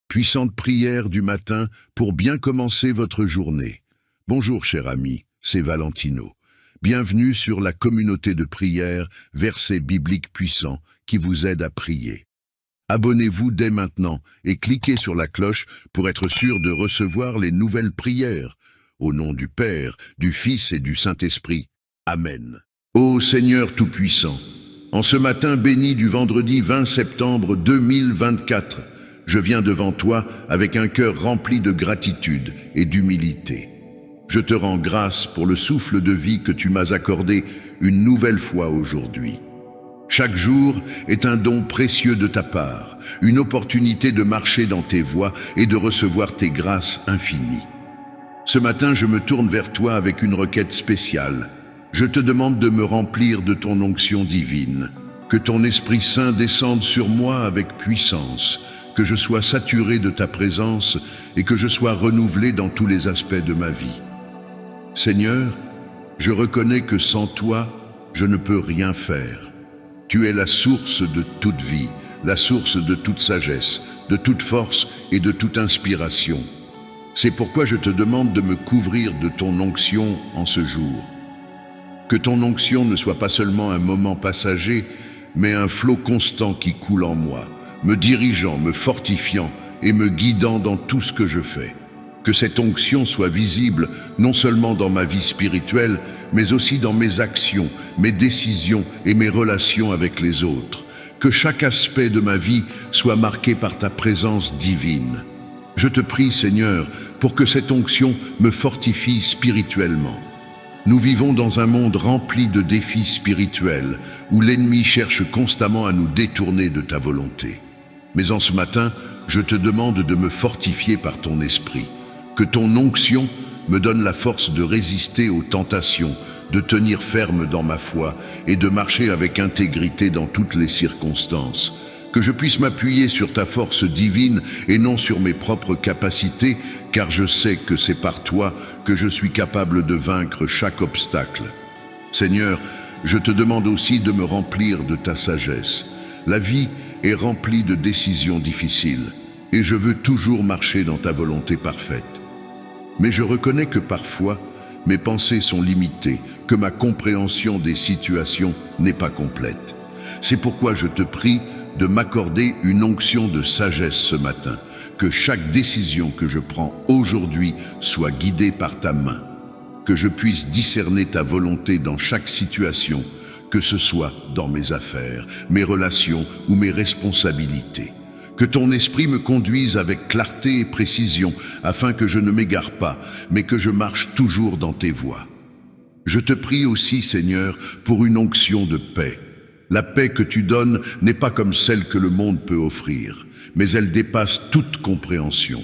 puissante prière du matin pour bien commencer votre journée. Bonjour cher ami, c'est Valentino. Bienvenue sur la communauté de prière, versets bibliques puissants qui vous aident à prier. Abonnez-vous dès maintenant et cliquez sur la cloche pour être sûr de recevoir les nouvelles prières. Au nom du Père, du Fils et du Saint-Esprit. Amen. Ô Seigneur Tout-Puissant, en ce matin béni du vendredi 20 septembre 2024, je viens devant toi avec un cœur rempli de gratitude et d'humilité. Je te rends grâce pour le souffle de vie que tu m'as accordé une nouvelle fois aujourd'hui. Chaque jour est un don précieux de ta part, une opportunité de marcher dans tes voies et de recevoir tes grâces infinies. Ce matin, je me tourne vers toi avec une requête spéciale. Je te demande de me remplir de ton onction divine, que ton Esprit Saint descende sur moi avec puissance, que je sois saturé de ta présence et que je sois renouvelé dans tous les aspects de ma vie. Seigneur, je reconnais que sans toi, je ne peux rien faire. Tu es la source de toute vie, la source de toute sagesse, de toute force et de toute inspiration. C'est pourquoi je te demande de me couvrir de ton onction en ce jour. Que ton onction ne soit pas seulement un moment passager, mais un flot constant qui coule en moi, me dirigeant, me fortifiant et me guidant dans tout ce que je fais. Que cette onction soit visible non seulement dans ma vie spirituelle, mais aussi dans mes actions, mes décisions et mes relations avec les autres. Que chaque aspect de ma vie soit marqué par ta présence divine. Je te prie, Seigneur, pour que cette onction me fortifie spirituellement. Nous vivons dans un monde rempli de défis spirituels, où l'ennemi cherche constamment à nous détourner de ta volonté. Mais en ce matin, je te demande de me fortifier par ton esprit, que ton onction me donne la force de résister aux tentations, de tenir ferme dans ma foi et de marcher avec intégrité dans toutes les circonstances. Que je puisse m'appuyer sur ta force divine et non sur mes propres capacités, car je sais que c'est par toi que je suis capable de vaincre chaque obstacle. Seigneur, je te demande aussi de me remplir de ta sagesse. La vie est remplie de décisions difficiles, et je veux toujours marcher dans ta volonté parfaite. Mais je reconnais que parfois, mes pensées sont limitées, que ma compréhension des situations n'est pas complète. C'est pourquoi je te prie de m'accorder une onction de sagesse ce matin, que chaque décision que je prends aujourd'hui soit guidée par ta main, que je puisse discerner ta volonté dans chaque situation, que ce soit dans mes affaires, mes relations ou mes responsabilités. Que ton esprit me conduise avec clarté et précision, afin que je ne m'égare pas, mais que je marche toujours dans tes voies. Je te prie aussi, Seigneur, pour une onction de paix. La paix que tu donnes n'est pas comme celle que le monde peut offrir, mais elle dépasse toute compréhension.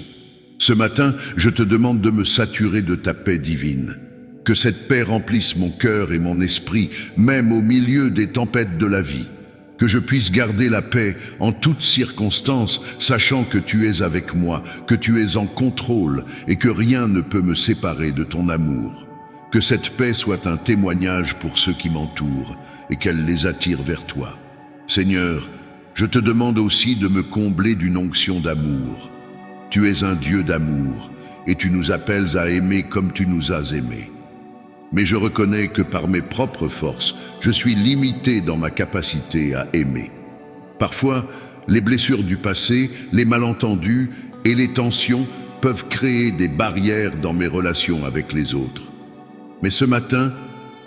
Ce matin, je te demande de me saturer de ta paix divine. Que cette paix remplisse mon cœur et mon esprit, même au milieu des tempêtes de la vie. Que je puisse garder la paix en toutes circonstances, sachant que tu es avec moi, que tu es en contrôle et que rien ne peut me séparer de ton amour. Que cette paix soit un témoignage pour ceux qui m'entourent et qu'elle les attire vers toi. Seigneur, je te demande aussi de me combler d'une onction d'amour. Tu es un Dieu d'amour et tu nous appelles à aimer comme tu nous as aimés. Mais je reconnais que par mes propres forces, je suis limité dans ma capacité à aimer. Parfois, les blessures du passé, les malentendus et les tensions peuvent créer des barrières dans mes relations avec les autres. Mais ce matin,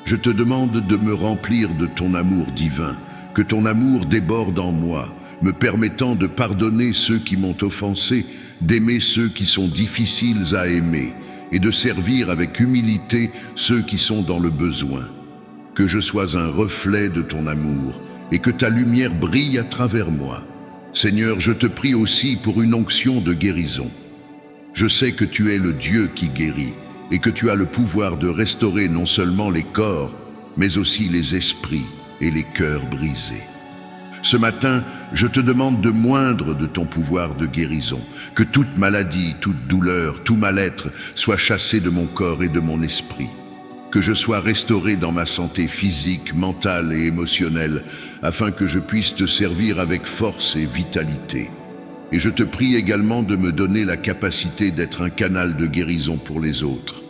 je te demande de me remplir de ton amour divin, que ton amour déborde en moi, me permettant de pardonner ceux qui m'ont offensé, d'aimer ceux qui sont difficiles à aimer, et de servir avec humilité ceux qui sont dans le besoin. Que je sois un reflet de ton amour et que ta lumière brille à travers moi. Seigneur, je te prie aussi pour une onction de guérison. Je sais que tu es le Dieu qui guérit et que tu as le pouvoir de restaurer non seulement les corps, mais aussi les esprits et les cœurs brisés. Ce matin, je te demande de moindre de ton pouvoir de guérison, que toute maladie, toute douleur, tout mal-être soit chassé de mon corps et de mon esprit, que je sois restauré dans ma santé physique, mentale et émotionnelle, afin que je puisse te servir avec force et vitalité. Et je te prie également de me donner la capacité d'être un canal de guérison pour les autres.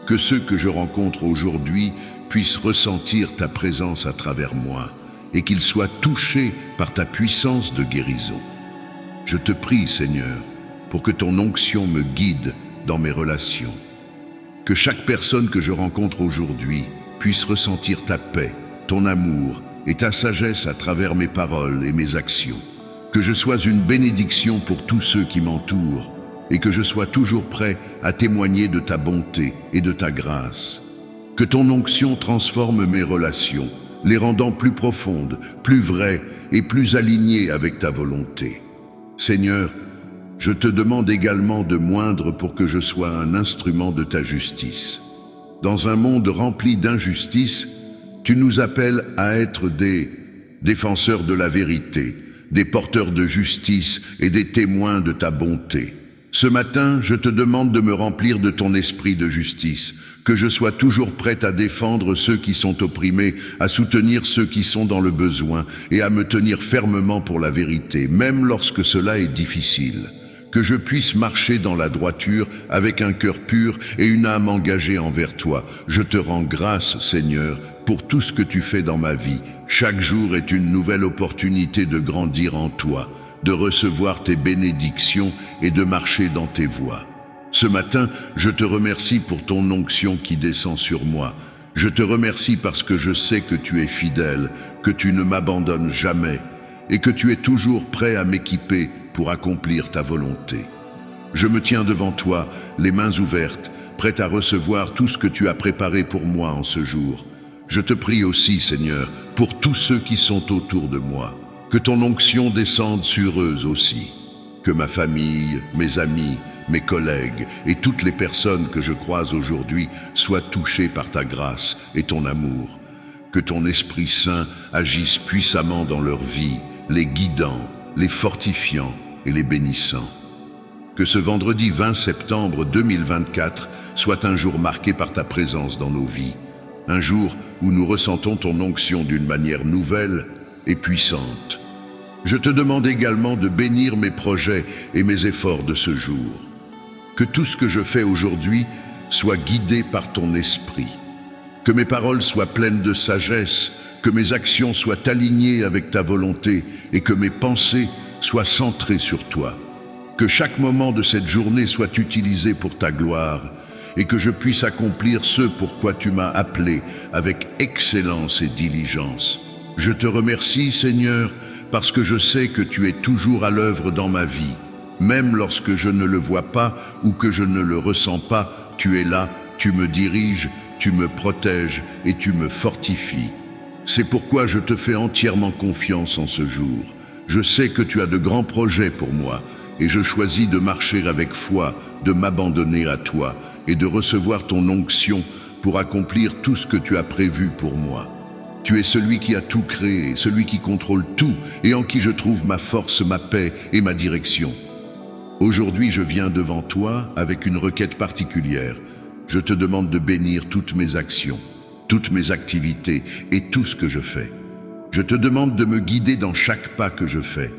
Que ceux que je rencontre aujourd'hui puissent ressentir ta présence à travers moi et qu'ils soient touchés par ta puissance de guérison. Je te prie, Seigneur, pour que ton onction me guide dans mes relations. Que chaque personne que je rencontre aujourd'hui puisse ressentir ta paix, ton amour et ta sagesse à travers mes paroles et mes actions. Que je sois une bénédiction pour tous ceux qui m'entourent et que je sois toujours prêt à témoigner de ta bonté et de ta grâce. Que ton onction transforme mes relations, les rendant plus profondes, plus vraies et plus alignées avec ta volonté. Seigneur, je te demande également de moindre pour que je sois un instrument de ta justice. Dans un monde rempli d'injustice, tu nous appelles à être des défenseurs de la vérité, des porteurs de justice et des témoins de ta bonté. Ce matin, je te demande de me remplir de ton esprit de justice, que je sois toujours prêt à défendre ceux qui sont opprimés, à soutenir ceux qui sont dans le besoin et à me tenir fermement pour la vérité, même lorsque cela est difficile. Que je puisse marcher dans la droiture avec un cœur pur et une âme engagée envers toi. Je te rends grâce, Seigneur, pour tout ce que tu fais dans ma vie. Chaque jour est une nouvelle opportunité de grandir en toi, de recevoir tes bénédictions et de marcher dans tes voies. Ce matin, je te remercie pour ton onction qui descend sur moi. Je te remercie parce que je sais que tu es fidèle, que tu ne m'abandonnes jamais et que tu es toujours prêt à m'équiper pour accomplir ta volonté. Je me tiens devant toi, les mains ouvertes, prêt à recevoir tout ce que tu as préparé pour moi en ce jour. Je te prie aussi, Seigneur, pour tous ceux qui sont autour de moi. Que ton onction descende sur eux aussi. Que ma famille, mes amis, mes collègues et toutes les personnes que je croise aujourd'hui soient touchées par ta grâce et ton amour. Que ton Esprit Saint agisse puissamment dans leur vie, les guidant, les fortifiant et les bénissant. Que ce vendredi 20 septembre 2024 soit un jour marqué par ta présence dans nos vies. Un jour où nous ressentons ton onction d'une manière nouvelle et puissante. Je te demande également de bénir mes projets et mes efforts de ce jour. Que tout ce que je fais aujourd'hui soit guidé par ton esprit. Que mes paroles soient pleines de sagesse, que mes actions soient alignées avec ta volonté et que mes pensées soient centrées sur toi. Que chaque moment de cette journée soit utilisé pour ta gloire et que je puisse accomplir ce pour quoi tu m'as appelé avec excellence et diligence. Je te remercie, Seigneur, parce que je sais que tu es toujours à l'œuvre dans ma vie. Même lorsque je ne le vois pas ou que je ne le ressens pas, tu es là, tu me diriges, tu me protèges et tu me fortifies. C'est pourquoi je te fais entièrement confiance en ce jour. Je sais que tu as de grands projets pour moi et je choisis de marcher avec foi, de m'abandonner à toi et de recevoir ton onction pour accomplir tout ce que tu as prévu pour moi. Tu es celui qui a tout créé, celui qui contrôle tout et en qui je trouve ma force, ma paix et ma direction. Aujourd'hui, je viens devant toi avec une requête particulière. Je te demande de bénir toutes mes actions, toutes mes activités et tout ce que je fais. Je te demande de me guider dans chaque pas que je fais,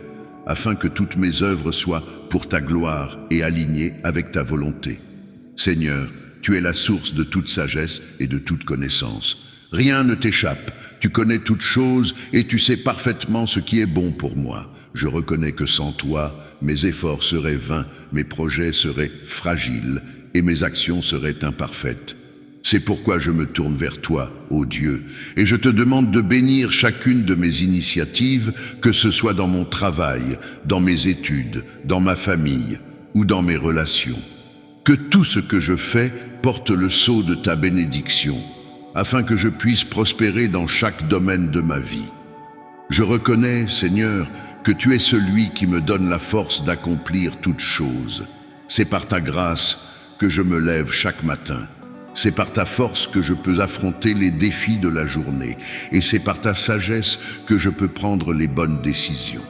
afin que toutes mes œuvres soient pour ta gloire et alignées avec ta volonté. Seigneur, tu es la source de toute sagesse et de toute connaissance. Rien ne t'échappe, tu connais toutes choses et tu sais parfaitement ce qui est bon pour moi. Je reconnais que sans toi, mes efforts seraient vains, mes projets seraient fragiles et mes actions seraient imparfaites. C'est pourquoi je me tourne vers toi, ô Dieu, et je te demande de bénir chacune de mes initiatives, que ce soit dans mon travail, dans mes études, dans ma famille ou dans mes relations. Que tout ce que je fais porte le sceau de ta bénédiction, afin que je puisse prospérer dans chaque domaine de ma vie. Je reconnais, Seigneur, que tu es celui qui me donne la force d'accomplir toutes choses. C'est par ta grâce que je me lève chaque matin. C'est par ta force que je peux affronter les défis de la journée, et c'est par ta sagesse que je peux prendre les bonnes décisions.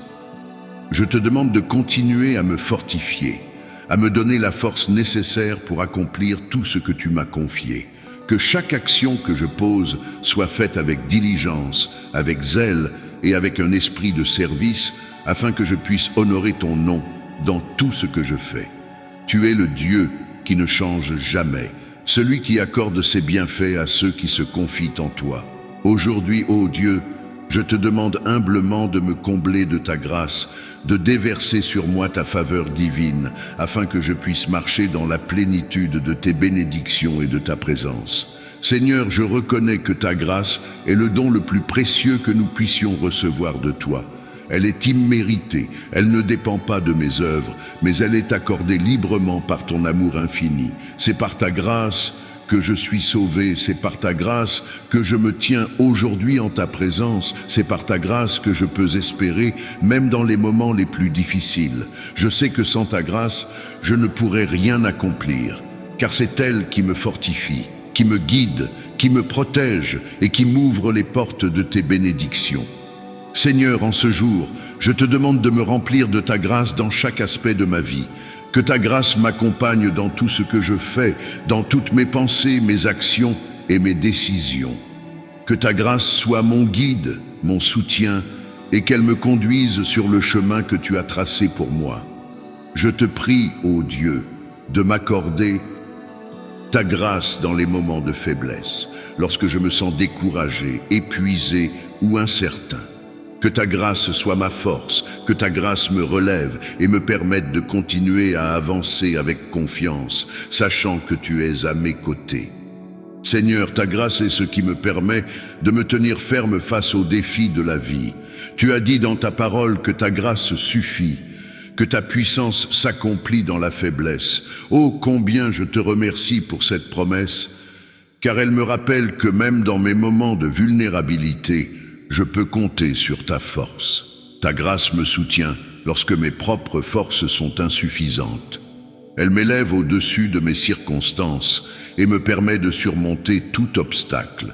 Je te demande de continuer à me fortifier, à me donner la force nécessaire pour accomplir tout ce que tu m'as confié. Que chaque action que je pose soit faite avec diligence, avec zèle et avec un esprit de service, afin que je puisse honorer ton nom dans tout ce que je fais. Tu es le Dieu qui ne change jamais, celui qui accorde ses bienfaits à ceux qui se confient en toi. Aujourd'hui, ô Dieu, je te demande humblement de me combler de ta grâce, de déverser sur moi ta faveur divine, afin que je puisse marcher dans la plénitude de tes bénédictions et de ta présence. Seigneur, je reconnais que ta grâce est le don le plus précieux que nous puissions recevoir de toi. Elle est imméritée, elle ne dépend pas de mes œuvres, mais elle est accordée librement par ton amour infini. C'est par ta grâce que je suis sauvé, c'est par ta grâce que je me tiens aujourd'hui en ta présence, c'est par ta grâce que je peux espérer, même dans les moments les plus difficiles. Je sais que sans ta grâce, je ne pourrais rien accomplir, car c'est elle qui me fortifie, qui me guide, qui me protège et qui m'ouvre les portes de tes bénédictions. Seigneur, en ce jour, je te demande de me remplir de ta grâce dans chaque aspect de ma vie. Que ta grâce m'accompagne dans tout ce que je fais, dans toutes mes pensées, mes actions et mes décisions. Que ta grâce soit mon guide, mon soutien, et qu'elle me conduise sur le chemin que tu as tracé pour moi. Je te prie, ô Dieu, de m'accorder ta grâce dans les moments de faiblesse, lorsque je me sens découragé, épuisé ou incertain. Que ta grâce soit ma force, que ta grâce me relève et me permette de continuer à avancer avec confiance, sachant que tu es à mes côtés. Seigneur, ta grâce est ce qui me permet de me tenir ferme face aux défis de la vie. Tu as dit dans ta parole que ta grâce suffit, que ta puissance s'accomplit dans la faiblesse. Oh, combien je te remercie pour cette promesse, car elle me rappelle que même dans mes moments de vulnérabilité, je peux compter sur ta force. Ta grâce me soutient lorsque mes propres forces sont insuffisantes. Elle m'élève au-dessus de mes circonstances et me permet de surmonter tout obstacle.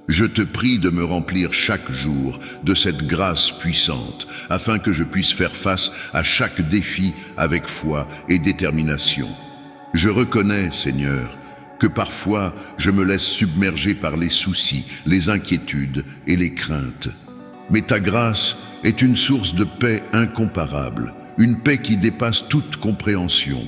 Je te prie de me remplir chaque jour de cette grâce puissante, afin que je puisse faire face à chaque défi avec foi et détermination. Je reconnais, Seigneur, que parfois je me laisse submerger par les soucis, les inquiétudes et les craintes. Mais ta grâce est une source de paix incomparable, une paix qui dépasse toute compréhension.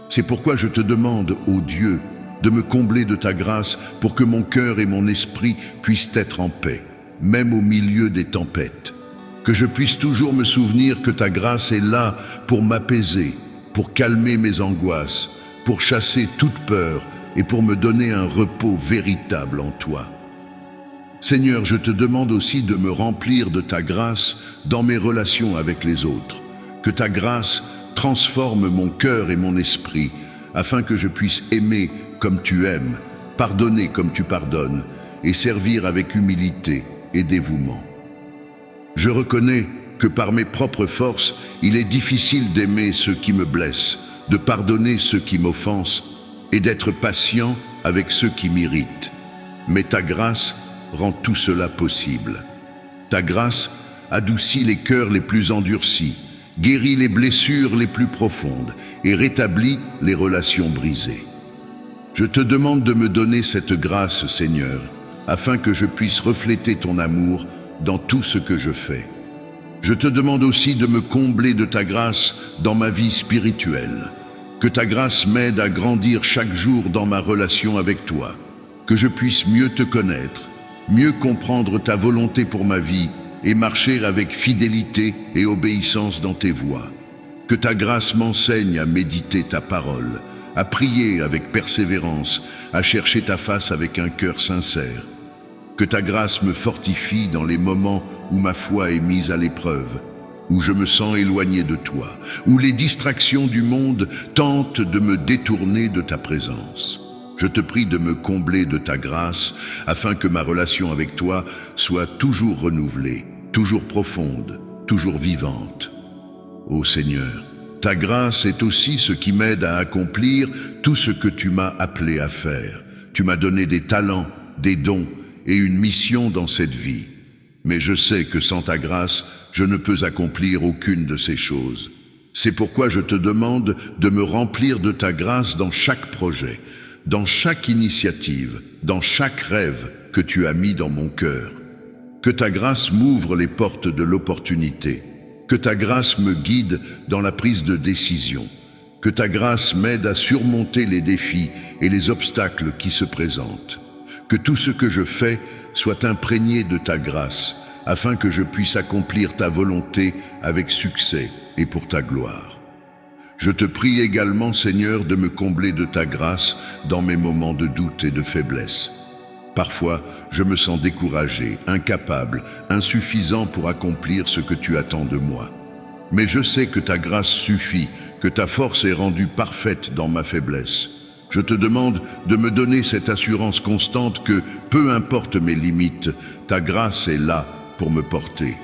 C'est pourquoi je te demande, ô Dieu, de me combler de ta grâce pour que mon cœur et mon esprit puissent être en paix, même au milieu des tempêtes. Que je puisse toujours me souvenir que ta grâce est là pour m'apaiser, pour calmer mes angoisses, pour chasser toute peur et pour me donner un repos véritable en toi. Seigneur, je te demande aussi de me remplir de ta grâce dans mes relations avec les autres. Que ta grâce transforme mon cœur et mon esprit, afin que je puisse aimer comme tu aimes, pardonner comme tu pardonnes, et servir avec humilité et dévouement. Je reconnais que par mes propres forces, il est difficile d'aimer ceux qui me blessent, de pardonner ceux qui m'offensent, et d'être patient avec ceux qui m'irritent. Mais ta grâce rend tout cela possible. Ta grâce adoucit les cœurs les plus endurcis, guérit les blessures les plus profondes et rétablit les relations brisées. Je te demande de me donner cette grâce, Seigneur, afin que je puisse refléter ton amour dans tout ce que je fais. Je te demande aussi de me combler de ta grâce dans ma vie spirituelle. Que ta grâce m'aide à grandir chaque jour dans ma relation avec toi. Que je puisse mieux te connaître, mieux comprendre ta volonté pour ma vie et marcher avec fidélité et obéissance dans tes voies. Que ta grâce m'enseigne à méditer ta parole, à prier avec persévérance, à chercher ta face avec un cœur sincère. Que ta grâce me fortifie dans les moments où ma foi est mise à l'épreuve, où je me sens éloigné de toi, où les distractions du monde tentent de me détourner de ta présence. Je te prie de me combler de ta grâce, afin que ma relation avec toi soit toujours renouvelée, toujours profonde, toujours vivante. Ô Seigneur, ta grâce est aussi ce qui m'aide à accomplir tout ce que tu m'as appelé à faire. Tu m'as donné des talents, des dons et une mission dans cette vie. Mais je sais que sans ta grâce, je ne peux accomplir aucune de ces choses. C'est pourquoi je te demande de me remplir de ta grâce dans chaque projet, dans chaque initiative, dans chaque rêve que tu as mis dans mon cœur. Que ta grâce m'ouvre les portes de l'opportunité, Que ta grâce me guide dans la prise de décision. Que ta grâce m'aide à surmonter les défis et les obstacles qui se présentent. Que tout ce que je fais soit imprégné de ta grâce, afin que je puisse accomplir ta volonté avec succès et pour ta gloire. Je te prie également, Seigneur, de me combler de ta grâce dans mes moments de doute et de faiblesse. Parfois, je me sens découragé, incapable, insuffisant pour accomplir ce que tu attends de moi. Mais je sais que ta grâce suffit, que ta force est rendue parfaite dans ma faiblesse. Je te demande de me donner cette assurance constante que, peu importe mes limites, ta grâce est là pour me porter.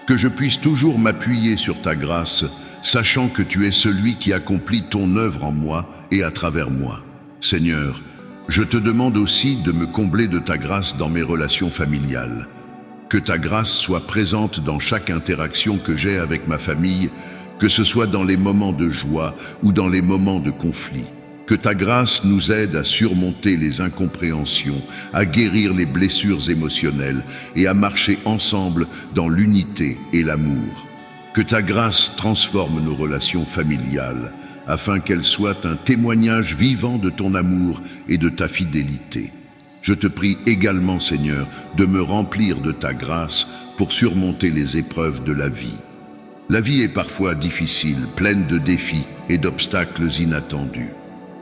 Que je puisse toujours m'appuyer sur ta grâce, sachant que tu es celui qui accomplit ton œuvre en moi et à travers moi. Seigneur, je te demande aussi de me combler de ta grâce dans mes relations familiales. Que ta grâce soit présente dans chaque interaction que j'ai avec ma famille, que ce soit dans les moments de joie ou dans les moments de conflit. Que ta grâce nous aide à surmonter les incompréhensions, à guérir les blessures émotionnelles et à marcher ensemble dans l'unité et l'amour. Que ta grâce transforme nos relations familiales, afin qu'elles soient un témoignage vivant de ton amour et de ta fidélité. Je te prie également, Seigneur, de me remplir de ta grâce pour surmonter les épreuves de la vie. La vie est parfois difficile, pleine de défis et d'obstacles inattendus.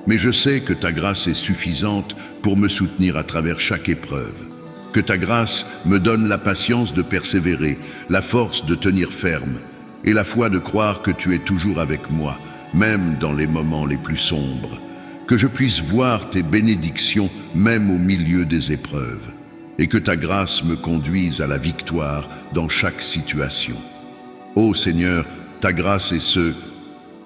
Mais je sais que ta grâce est suffisante pour me soutenir à travers chaque épreuve. Que ta grâce me donne la patience de persévérer, la force de tenir ferme et la foi de croire que tu es toujours avec moi, même dans les moments les plus sombres. Que je puisse voir tes bénédictions même au milieu des épreuves et que ta grâce me conduise à la victoire dans chaque situation. Ô Seigneur, ta grâce est ce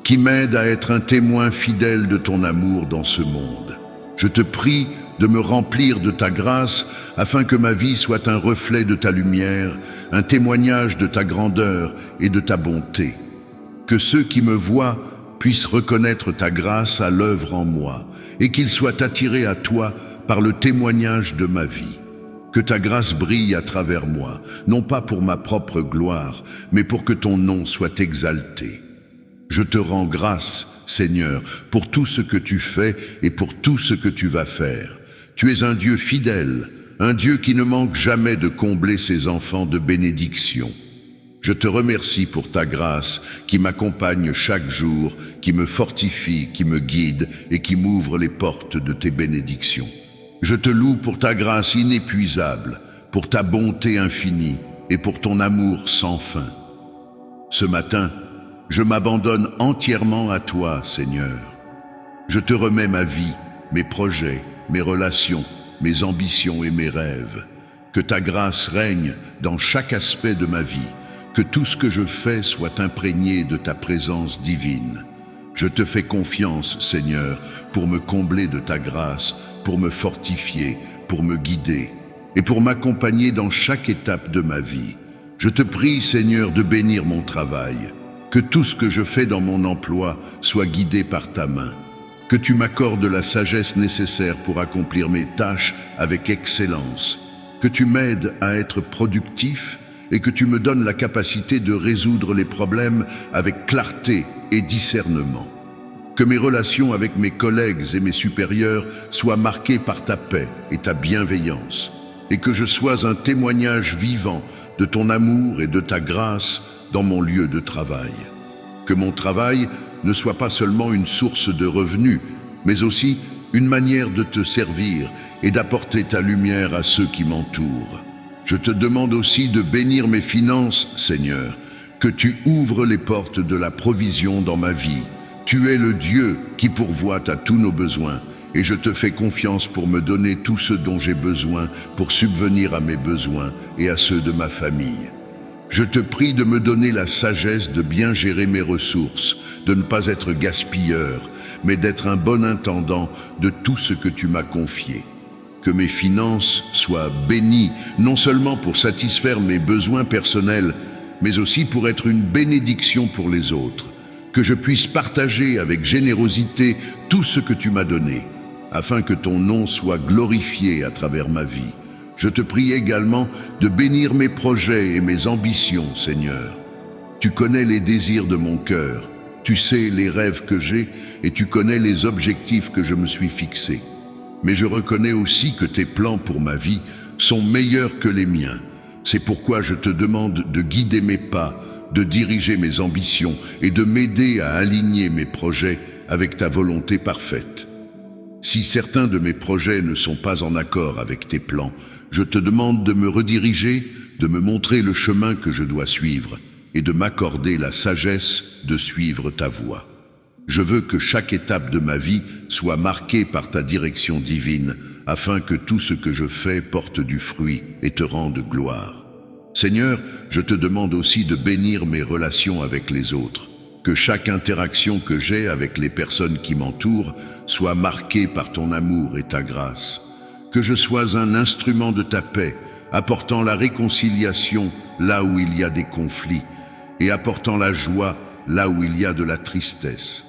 qui m'aide à être un témoin fidèle de ton amour dans ce monde. Je te prie de me remplir de ta grâce afin que ma vie soit un reflet de ta lumière, un témoignage de ta grandeur et de ta bonté. Que ceux qui me voient puissent reconnaître ta grâce à l'œuvre en moi et qu'ils soient attirés à toi par le témoignage de ma vie. Que ta grâce brille à travers moi, non pas pour ma propre gloire, mais pour que ton nom soit exalté. Je te rends grâce, Seigneur, pour tout ce que tu fais et pour tout ce que tu vas faire. Tu es un Dieu fidèle, un Dieu qui ne manque jamais de combler ses enfants de bénédictions. Je te remercie pour ta grâce qui m'accompagne chaque jour, qui me fortifie, qui me guide et qui m'ouvre les portes de tes bénédictions. Je te loue pour ta grâce inépuisable, pour ta bonté infinie et pour ton amour sans fin. Ce matin, je m'abandonne entièrement à toi, Seigneur. Je te remets ma vie, mes projets, mes relations, mes ambitions et mes rêves. Que ta grâce règne dans chaque aspect de ma vie, que tout ce que je fais soit imprégné de ta présence divine. Je te fais confiance, Seigneur, pour me combler de ta grâce, pour me fortifier, pour me guider et pour m'accompagner dans chaque étape de ma vie. Je te prie, Seigneur, de bénir mon travail, que tout ce que je fais dans mon emploi soit guidé par ta main, que tu m'accordes la sagesse nécessaire pour accomplir mes tâches avec excellence, que tu m'aides à être productif et que tu me donnes la capacité de résoudre les problèmes avec clarté et discernement. Que mes relations avec mes collègues et mes supérieurs soient marquées par ta paix et ta bienveillance, et que je sois un témoignage vivant de ton amour et de ta grâce dans mon lieu de travail. Que mon travail ne soit pas seulement une source de revenus, mais aussi une manière de te servir et d'apporter ta lumière à ceux qui m'entourent. Je te demande aussi de bénir mes finances, Seigneur, que tu ouvres les portes de la provision dans ma vie. Tu es le Dieu qui pourvoit à tous nos besoins, et je te fais confiance pour me donner tout ce dont j'ai besoin pour subvenir à mes besoins et à ceux de ma famille. Je te prie de me donner la sagesse de bien gérer mes ressources, de ne pas être gaspilleur, mais d'être un bon intendant de tout ce que tu m'as confié. Que mes finances soient bénies, non seulement pour satisfaire mes besoins personnels, mais aussi pour être une bénédiction pour les autres. Que je puisse partager avec générosité tout ce que tu m'as donné, afin que ton nom soit glorifié à travers ma vie. Je te prie également de bénir mes projets et mes ambitions, Seigneur. Tu connais les désirs de mon cœur, tu sais les rêves que j'ai et tu connais les objectifs que je me suis fixés. Mais je reconnais aussi que tes plans pour ma vie sont meilleurs que les miens. C'est pourquoi je te demande de guider mes pas, de diriger mes ambitions et de m'aider à aligner mes projets avec ta volonté parfaite. Si certains de mes projets ne sont pas en accord avec tes plans, je te demande de me rediriger, de me montrer le chemin que je dois suivre et de m'accorder la sagesse de suivre ta voie. Je veux que chaque étape de ma vie soit marquée par ta direction divine, afin que tout ce que je fais porte du fruit et te rende gloire. Seigneur, je te demande aussi de bénir mes relations avec les autres, que chaque interaction que j'ai avec les personnes qui m'entourent soit marquée par ton amour et ta grâce, que je sois un instrument de ta paix, apportant la réconciliation là où il y a des conflits et apportant la joie là où il y a de la tristesse,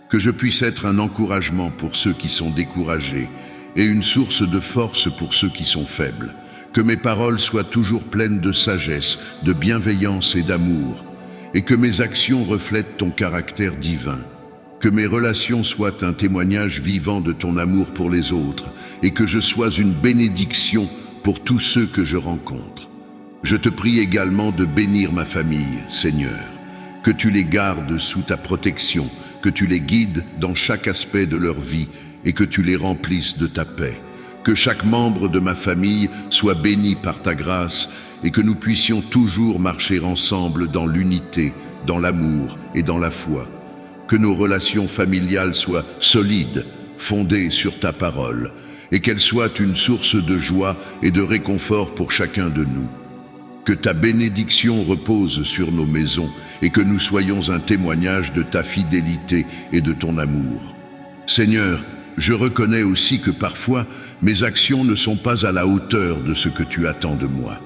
que je puisse être un encouragement pour ceux qui sont découragés et une source de force pour ceux qui sont faibles, que mes paroles soient toujours pleines de sagesse, de bienveillance et d'amour, et que mes actions reflètent ton caractère divin, que mes relations soient un témoignage vivant de ton amour pour les autres, et que je sois une bénédiction pour tous ceux que je rencontre. Je te prie également de bénir ma famille, Seigneur, que tu les gardes sous ta protection, que tu les guides dans chaque aspect de leur vie et que tu les remplisses de ta paix. Que chaque membre de ma famille soit béni par ta grâce et que nous puissions toujours marcher ensemble dans l'unité, dans l'amour et dans la foi. Que nos relations familiales soient solides, fondées sur ta parole, et qu'elles soient une source de joie et de réconfort pour chacun de nous. Que ta bénédiction repose sur nos maisons et que nous soyons un témoignage de ta fidélité et de ton amour. Seigneur, je reconnais aussi que parfois, mes actions ne sont pas à la hauteur de ce que tu attends de moi.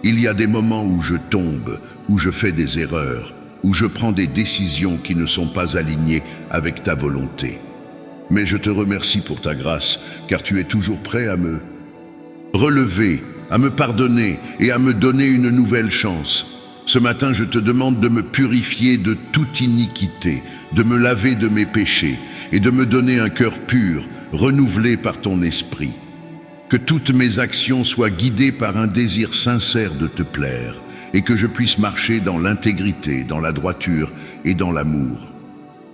Il y a des moments où je tombe, où je fais des erreurs, où je prends des décisions qui ne sont pas alignées avec ta volonté. Mais je te remercie pour ta grâce, car tu es toujours prêt à me relever, à me pardonner et à me donner une nouvelle chance. Ce matin, je te demande de me purifier de toute iniquité, de me laver de mes péchés et de me donner un cœur pur, renouvelé par ton esprit. Que toutes mes actions soient guidées par un désir sincère de te plaire et que je puisse marcher dans l'intégrité, dans la droiture et dans l'amour.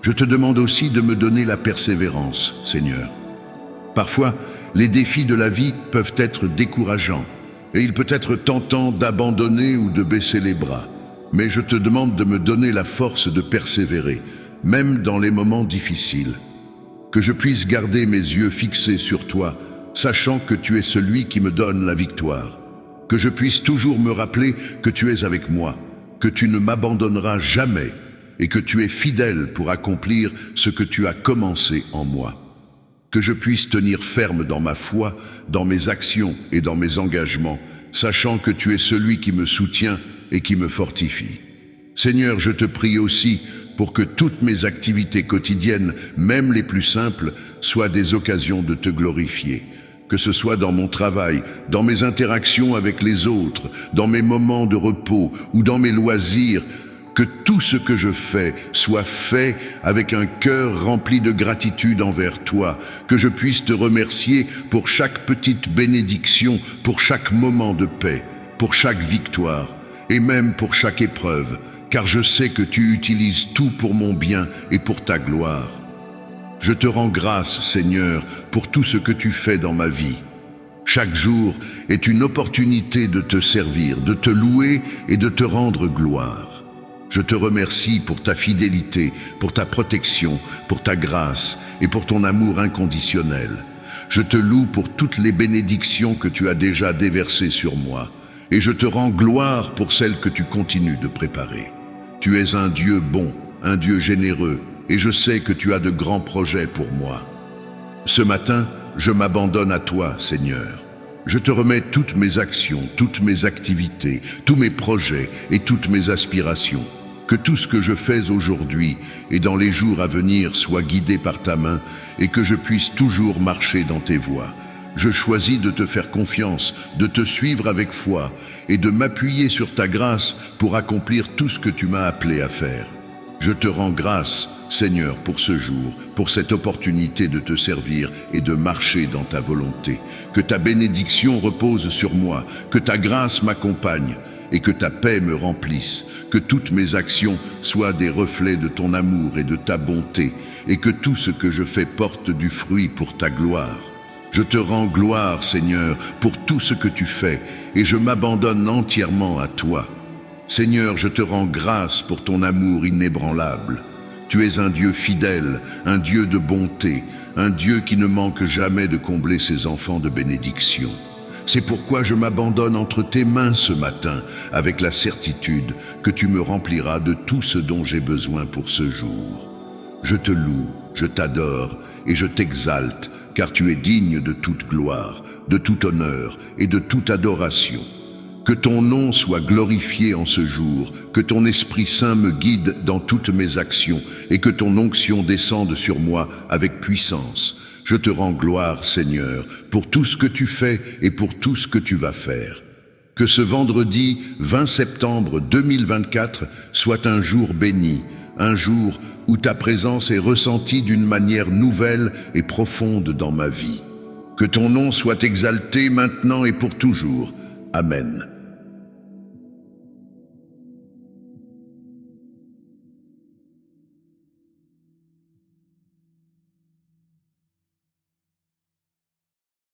Je te demande aussi de me donner la persévérance, Seigneur. Parfois, les défis de la vie peuvent être décourageants et il peut être tentant d'abandonner ou de baisser les bras. Mais je te demande de me donner la force de persévérer, même dans les moments difficiles. Que je puisse garder mes yeux fixés sur toi, sachant que tu es celui qui me donne la victoire. Que je puisse toujours me rappeler que tu es avec moi, que tu ne m'abandonneras jamais et que tu es fidèle pour accomplir ce que tu as commencé en moi. Que je puisse tenir ferme dans ma foi, dans mes actions et dans mes engagements, sachant que tu es celui qui me soutient et qui me fortifie. Seigneur, je te prie aussi pour que toutes mes activités quotidiennes, même les plus simples, soient des occasions de te glorifier. Que ce soit dans mon travail, dans mes interactions avec les autres, dans mes moments de repos ou dans mes loisirs, que tout ce que je fais soit fait avec un cœur rempli de gratitude envers toi, que je puisse te remercier pour chaque petite bénédiction, pour chaque moment de paix, pour chaque victoire et même pour chaque épreuve, car je sais que tu utilises tout pour mon bien et pour ta gloire. Je te rends grâce, Seigneur, pour tout ce que tu fais dans ma vie. Chaque jour est une opportunité de te servir, de te louer et de te rendre gloire. Je te remercie pour ta fidélité, pour ta protection, pour ta grâce et pour ton amour inconditionnel. Je te loue pour toutes les bénédictions que tu as déjà déversées sur moi et je te rends gloire pour celles que tu continues de préparer. Tu es un Dieu bon, un Dieu généreux et je sais que tu as de grands projets pour moi. Ce matin, je m'abandonne à toi, Seigneur. Je te remets toutes mes actions, toutes mes activités, tous mes projets et toutes mes aspirations. Que tout ce que je fais aujourd'hui et dans les jours à venir soit guidé par ta main et que je puisse toujours marcher dans tes voies. Je choisis de te faire confiance, de te suivre avec foi et de m'appuyer sur ta grâce pour accomplir tout ce que tu m'as appelé à faire. Je te rends grâce, Seigneur, pour ce jour, pour cette opportunité de te servir et de marcher dans ta volonté. Que ta bénédiction repose sur moi, que ta grâce m'accompagne et que ta paix me remplisse, que toutes mes actions soient des reflets de ton amour et de ta bonté, et que tout ce que je fais porte du fruit pour ta gloire. Je te rends gloire, Seigneur, pour tout ce que tu fais, et je m'abandonne entièrement à toi. Seigneur, je te rends grâce pour ton amour inébranlable. Tu es un Dieu fidèle, un Dieu de bonté, un Dieu qui ne manque jamais de combler ses enfants de bénédiction. C'est pourquoi je m'abandonne entre tes mains ce matin, avec la certitude que tu me rempliras de tout ce dont j'ai besoin pour ce jour. Je te loue, je t'adore et je t'exalte, car tu es digne de toute gloire, de tout honneur et de toute adoration. Que ton nom soit glorifié en ce jour, que ton Esprit Saint me guide dans toutes mes actions et que ton onction descende sur moi avec puissance. Je te rends gloire, Seigneur, pour tout ce que tu fais et pour tout ce que tu vas faire. Que ce vendredi 20 septembre 2024 soit un jour béni, un jour où ta présence est ressentie d'une manière nouvelle et profonde dans ma vie. Que ton nom soit exalté maintenant et pour toujours. Amen.